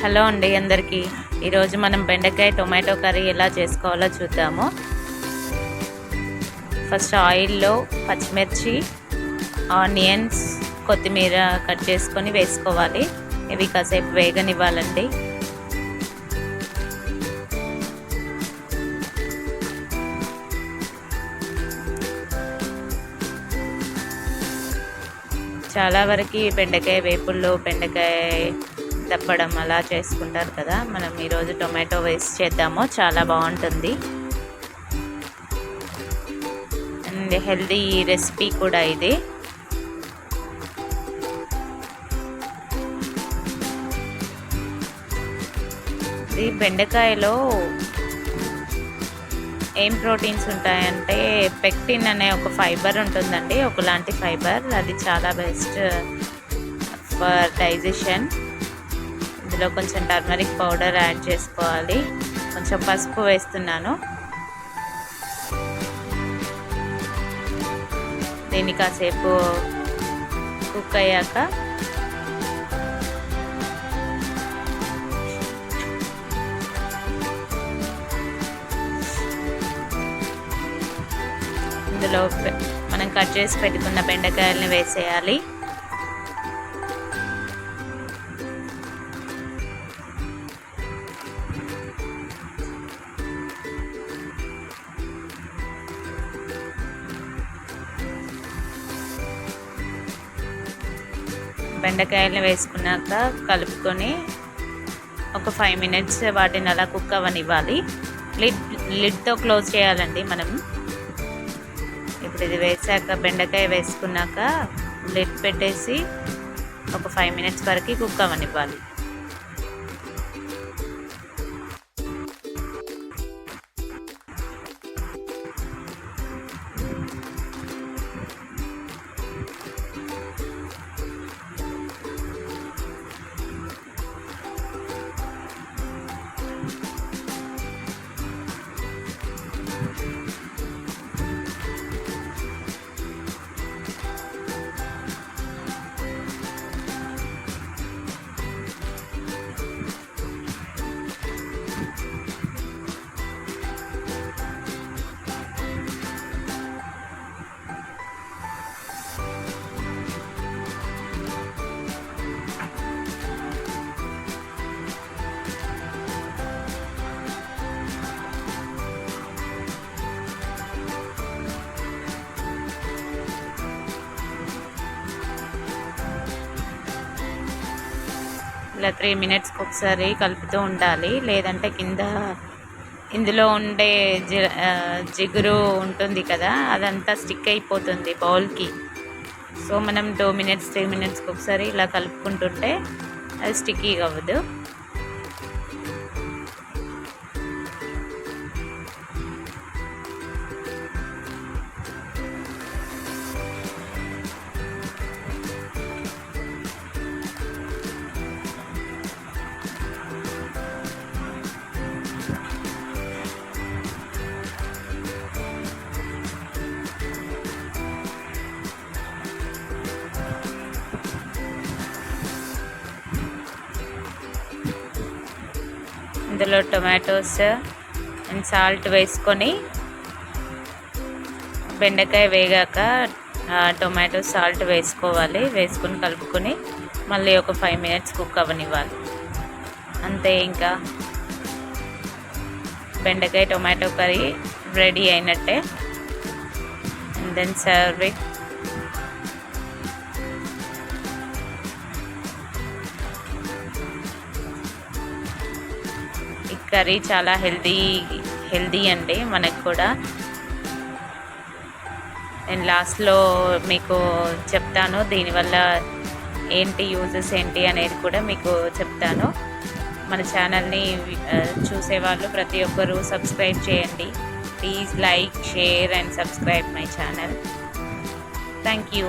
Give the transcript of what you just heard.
Hello అండి అందరికీ. ఈరోజు మనం బెండకాయ టొమాటో కర్రీ ఎలా చేసుకోవాలో చూద్దాము. ఫస్ట్ ఆయిల్లో పచ్చిమిర్చి, ఆనియన్స్, కొత్తిమీర కట్ చేసుకొని వేసుకోవాలి. ఇవి కాసేపు వేగనివ్వాలండి. చాలా వరకు బెండకాయ వేపుల్లో బెండకాయ తప్పడం అలా చేసుకుంటారు కదా. మనం ఈరోజు టొమాటో వేసి చేద్దాము, చాలా బాగుంటుంది అండ్ హెల్దీ రెసిపీ కూడా ఇది. ఇది బెండకాయలో ఏం ప్రోటీన్స్ ఉంటాయంటే పెక్టిన్ అనే ఒక ఫైబర్ ఉంటుందండి, ఒకలాంటి ఫైబర్. అది చాలా బెస్ట్ ఫర్ డైజెషన్. ఇందులో కొంచెం టర్మరిక్ పౌడర్ యాడ్ చేసుకోవాలి, కొంచెం పసుపు వేస్తున్నాను. దీన్ని కాసేపు కుక్ అయ్యాక ఇందులో మనం కట్ చేసి పెట్టుకున్న బెండకాయలని వేసేయాలి. బెండకాయలను వేసుకున్నాక కలుపుకొని ఒక 5 minutes వాటిని అలా కుక్ అవ్వనివ్వాలి. లిడ్తో క్లోజ్ చేయాలండి మనం. ఇప్పుడు ఇది వేసాక బెండకాయ వేసుకున్నాక లిడ్ పెట్టేసి ఒక 5 minutes వరకు కుక్ అవ్వనివ్వాలి. ఇలా 3 minutes ఒకసారి కలుపుతూ ఉండాలి, లేదంటే కింద ఇందులో ఉండే జిగురు ఉంటుంది కదా, అదంతా స్టిక్ అయిపోతుంది బౌల్కి. సో మనం 2 minutes 3 minutes ఒకసారి ఇలా కలుపుకుంటుంటే అది స్టిక్కీగా అవ్వదు. ఇందులో టొమాటోస్ అండ్ సాల్ట్ వేసుకొని బెండకాయ వేగాక టొమాటో సాల్ట్ వేసుకోవాలి. వేసుకొని కలుపుకొని మళ్ళీ ఒక 5 minutes కుక్ అవ్వనివ్వాలి. అంతే, ఇంకా బెండకాయ టొమాటో కర్రీ రెడీ అయినట్టే. And then serve it. ఈ కర్రీ చాలా హెల్దీ అండి మనకు కూడా. నేను లాస్ట్లో మీకు చెప్తాను దీనివల్ల ఏంటి యూజెస్ ఏంటి అనేది కూడా మీకు చెప్తాను. మన ఛానల్ని చూసేవాళ్ళు ప్రతి ఒక్కరూ సబ్స్క్రైబ్ చేయండి. Please like, share and subscribe my channel. Thank you.